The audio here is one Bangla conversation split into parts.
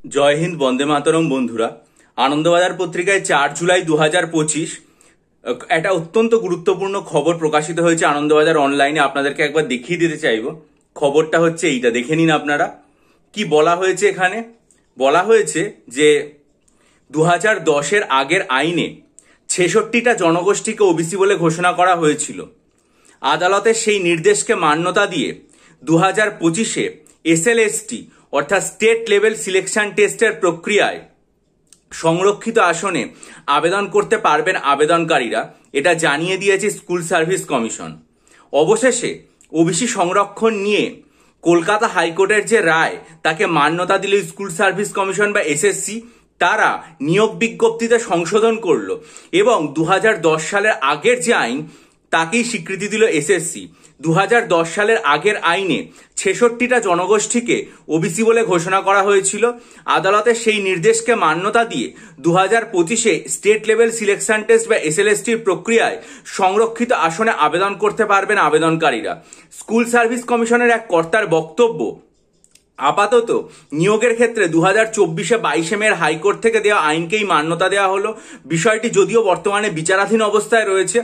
জয় হিন্দ, বন্দে মাতরম। বন্ধুরা, আনন্দবাজার পত্রিকায় 4 জুলাই 2025 একটা অত্যন্ত গুরুত্বপূর্ণ খবর প্রকাশিত হয়েছে আনন্দবাজার অনলাইনে। আপনাদেরকে একবার দেখিয়ে দিতে চাইব। খবরটা হচ্ছে এইটা, দেখে নিন আপনারা। কি বলা হয়েছে এখানে? বলা হয়েছে যে 2010-এর আগের আইনে 66টা জনগোষ্ঠীকে ওবিসি বলে ঘোষণা করা হয়েছিল। আদালতের সেই নির্দেশকে মান্যতা দিয়ে 2025-এ এসএলএসটি অর্থাৎ স্টেট লেভেল সিলেকশন টেস্টের প্রক্রিয়ায় সংরক্ষিত আসনে আবেদন করতে পারবেন আবেদনকারীরা, এটা জানিয়ে দিয়েছে স্কুল সার্ভিস কমিশন। অবশেষে ওবিসি সংরক্ষণ নিয়ে কলকাতা হাইকোর্টের যে রায়, তাকে মান্যতা দিল স্কুল সার্ভিস কমিশন বা এসএসসি। তারা নিয়োগ বিজ্ঞপ্তিতে সংশোধন করলো এবং 2010 সালের আগের যে আইন, তাকেই স্বীকৃতি দিল এসএসসি। 2010 সালের আগের আইনে 66টা জনগোষ্ঠীকে ওবিসি বলে ঘোষণা করা হয়েছিল। আদালতের সেই নির্দেশকে মান্যতা দিয়ে 2025-এ স্টেট লেভেল সিলেকশন টেস্ট বা এসএলএসটির প্রক্রিয়ায় সংরক্ষিত আসনে আবেদন করতে পারবেন আবেদনকারীরা। স্কুল সার্ভিস কমিশনের এক কর্তার বক্তব্য, আপাতত নিয়োগের ক্ষেত্রে 2024-এ 22 মে হাইকোর্ট থেকে দেওয়া আইনকেই মান্যতা দেওয়া হলো। বিষয়টি যদিও বর্তমানে বিচারাধীন অবস্থায় রয়েছে।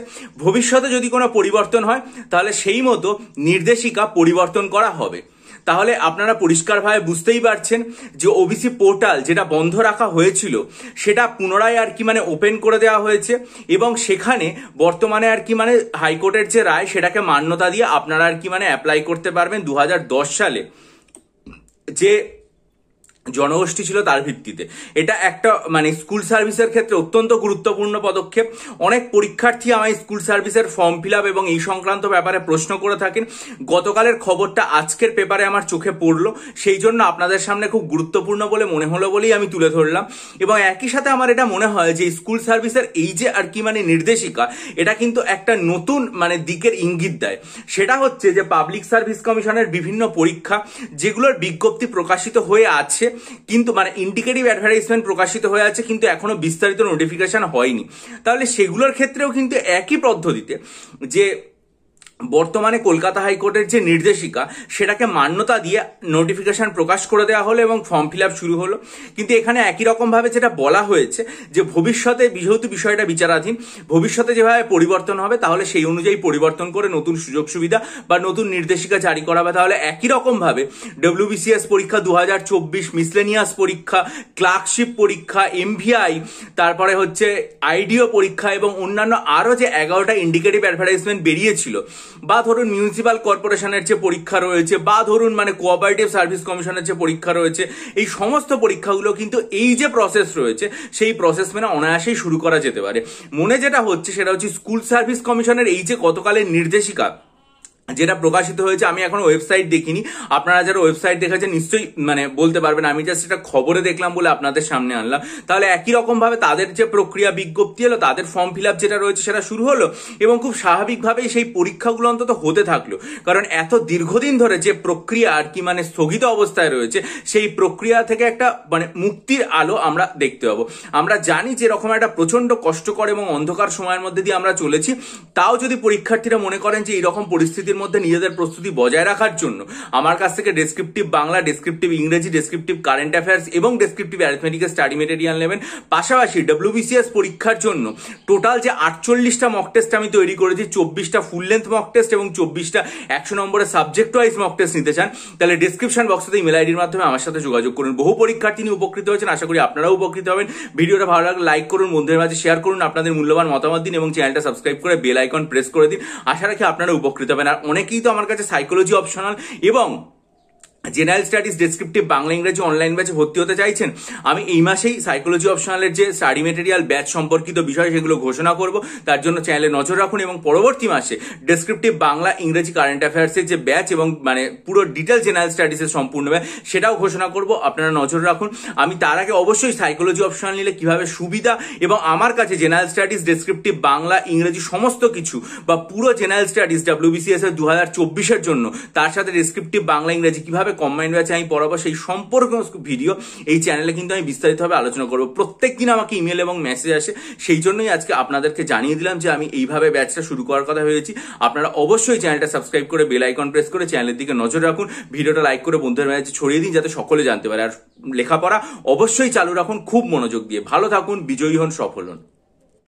ভবিষ্যতে যদি কোনো পরিবর্তন হয়, তাহলে সেই মতো নির্দেশিকা পরিবর্তন করা হবে। তাহলে আপনারা পরিষ্কারভাবে বুঝতেই পারছেন যে ওবিসি পোর্টাল যেটা বন্ধ রাখা হয়েছিল, সেটা পুনরায় ওপেন করে দেওয়া হয়েছে এবং সেখানে বর্তমানে হাইকোর্টের যে রায়, সেটাকে মান্যতা দিয়ে আপনারা অ্যাপ্লাই করতে পারবেন 2010 সালে যে জনগোষ্ঠী ছিল তার ভিত্তিতে। এটা একটা স্কুল সার্ভিসের ক্ষেত্রে অত্যন্ত গুরুত্বপূর্ণ পদক্ষেপ। অনেক পরীক্ষার্থী আমায় স্কুল সার্ভিসের ফর্ম ফিল আপ এবং এই সংক্রান্ত ব্যাপারে প্রশ্ন করে থাকেন। গতকালের খবরটা আজকের পেপারে আমার চোখে পড়লো, সেই জন্য আপনাদের সামনে খুব গুরুত্বপূর্ণ বলে মনে হলো বলেই আমি তুলে ধরলাম। এবং একই সাথে আমার এটা মনে হয় যে স্কুল সার্ভিসের এই যে নির্দেশিকা, এটা কিন্তু একটা নতুন দিকের ইঙ্গিত দেয়। সেটা হচ্ছে যে পাবলিক সার্ভিস কমিশনের বিভিন্ন পরীক্ষা, যেগুলোর বিজ্ঞপ্তি প্রকাশিত হয়ে আছে, কিন্তু ইন্ডিকেটিভ অ্যাডভার্টাইজমেন্ট প্রকাশিত হয়ে আছে, কিন্তু এখনো বিস্তারিত নোটিফিকেশন হয়নি। তাহলে সেগুলোর ক্ষেত্রেও কিন্তু একই পদ্ধতিতে যে বর্তমানে কলকাতা হাইকোর্টের যে নির্দেশিকা, সেটাকে মান্যতা দিয়ে নোটিফিকেশন প্রকাশ করে দেওয়া হলো এবং ফর্ম ফিল আপ শুরু হলো। কিন্তু এখানে একই রকম ভাবে যেটা বলা হয়েছে যে ভবিষ্যতে, যেহেতু বিষয়টা বিচারাধীন, ভবিষ্যতে যেভাবে পরিবর্তন হবে, তাহলে সেই অনুযায়ী পরিবর্তন করে নতুন সুযোগ সুবিধা বা নতুন নির্দেশিকা জারি করা হবে। তাহলে একই রকম ভাবে ডব্লিউবিসিএস পরীক্ষা 2024, মিসলেনিয়াস পরীক্ষা, ক্লার্কশিপ পরীক্ষা, এমভিআই, তারপরে হচ্ছে আইডিও পরীক্ষা এবং অন্যান্য আরো যে 11টা ইন্ডিকেটিভ অ্যাডভার্টাইজমেন্ট বেরিয়েছিল, বা ধরুন মিউনিসিপাল কর্পোরেশনের যে পরীক্ষা রয়েছে, বা ধরুন কোঅপারেটিভ সার্ভিস কমিশনের যে পরীক্ষা রয়েছে, এই সমস্ত পরীক্ষাগুলো কিন্তু এই যে প্রসেস রয়েছে, সেই প্রসেস মেনে অনায়াসেই শুরু করা যেতে পারে। মনে যেটা হচ্ছে সেটা হচ্ছে স্কুল সার্ভিস কমিশনের এই যে গতকালের নির্দেশিকা যেটা প্রকাশিত হয়েছে, আমি এখন ওয়েবসাইট দেখিনি, আপনারা যারা ওয়েবসাইট দেখেছেন নিশ্চয়ই বলতে পারবেন। আমি জাস্ট এটা খবরে দেখলাম বলে আপনাদের সামনে আনলাম। তাহলে একই রকম ভাবে তাদের যে প্রক্রিয়া, বিজ্ঞপ্তি এলো, তাদের ফর্ম ফিল আপ যেটা রয়েছে সেটা শুরু হলো এবং খুব স্বাভাবিকভাবেই সেই পরীক্ষাগুলো অন্তত হতে থাকলো। কারণ এত দীর্ঘদিন ধরে যে প্রক্রিয়া স্থগিত অবস্থায় রয়েছে, সেই প্রক্রিয়া থেকে একটা মুক্তির আলো আমরা দেখতে পাবো। আমরা জানি যে এরকম একটা প্রচন্ড কষ্টকর এবং অন্ধকার সময়ের মধ্যে দিয়ে আমরা চলেছি। তাও যদি পরীক্ষার্থীরা মনে করেন যে এইরকম পরিস্থিতির মধ্যে নিজেদের প্রস্তুতি বজায় রাখার জন্য আমার কাছ থেকে ডেসক্রিপটিভ বাংলা, ডেসক্রিপটিভ ইংরেজি, ডেসক্রিপটিভ কারেন্ট অ্যাফেয়ার্স এবং ডেসক্রিপটিভ অ্যারিথমেটিকের স্টাডি মেটেরিয়াল নেবেন। পাশাপাশি ডব্লিউবিসিএস পরীক্ষার জন্য টোটাল যে 48টা মক টেস্ট আমি তৈরি করেছি, 24টা ফুল লেন্থ মক টেস্ট এবং 24টা 100 নম্বরের সাবজেক্ট ওয়াইজ মক টেস্ট নিতে চান, তাহলে ডেসক্রিপশন বক্সে ইমেল আইডির মাধ্যমে আমার সাথে যোগাযোগ করুন। বহু পরীক্ষার্থী নিয়ে উপকৃত হয়েছেন, আশা করি আপনারাও উপকৃত হবেন। ভিডিওটা ভালো লাগলে লাইক করুন, বন্ধুদের মাঝে শেয়ার করুন, আপনাদের মূল্যবান মতামত দিন এবং চ্যানেলটা সাবস্ক্রাইব করে বেল আইকন প্রেস করে দিন। আশা রাখি আপনারা উপকৃত হবেন। আর অনেকেই তো আমার কাছে সাইকোলজি অপশনাল এবং জেনারেল স্টাডিজ ডেসক্রিপটিভ বাংলা ইংরেজি অনলাইন ব্যাচে ভর্তি হতে চাইছেন। আমি এই মাসেই সাইকোলজি অপশনালের যে স্টাডি মেটেরিয়াল ব্যাচ সম্পর্কিত বিষয়, সেগুলো ঘোষণা করব। তার জন্য চ্যানেলে নজর রাখুন এবং পরবর্তী মাসে ডেসক্রিপটিভ বাংলা ইংরেজি কারেন্ট অ্যাফেয়ার্সের যে ব্যাচ এবং পুরো ডিটেল জেনারেল স্টাডিজের সম্পূর্ণ ব্যাচ, সেটাও ঘোষণা করব। আপনারা নজর রাখুন। আমি তার আগে অবশ্যই সাইকোলজি অপশনাল নিলে কিভাবে সুবিধা এবং আমার কাছে জেনারেল স্টাডিজ ডেসক্রিপটিভ বাংলা ইংরেজি সমস্ত কিছু বা পুরো জেনারেল স্টাডিজ ডব্লিউবিসিএস এর 2024-এর জন্য, তার সাথে ডেসক্রিপটিভ বাংলা ইংরেজি কিভাবে কিভাবে কম্বাইন্ড ব্যাচে আমি পড়াবো সেই সম্পর্ক ভিডিও এই চ্যানেলে কিন্তু আমি বিস্তারিতভাবে আলোচনা করবো। প্রত্যেক দিন আমাকে ইমেল এবং মেসেজ আসে, সেই জন্যই আজকে আপনাদেরকে জানিয়ে দিলাম যে আমি এইভাবে ব্যাচটা শুরু করার কথা ভেবেছি। আপনারা অবশ্যই চ্যানেলটা সাবস্ক্রাইব করে বেল আইকন প্রেস করে চ্যানেলের দিকে নজর রাখুন, ভিডিওটা লাইক করে বন্ধুদের মাঝে ছড়িয়ে দিন যাতে সকলে জানতে পারে। আর লেখাপড়া অবশ্যই চালু রাখুন খুব মনোযোগ দিয়ে। ভালো থাকুন, বিজয়ী হন, সফল হন।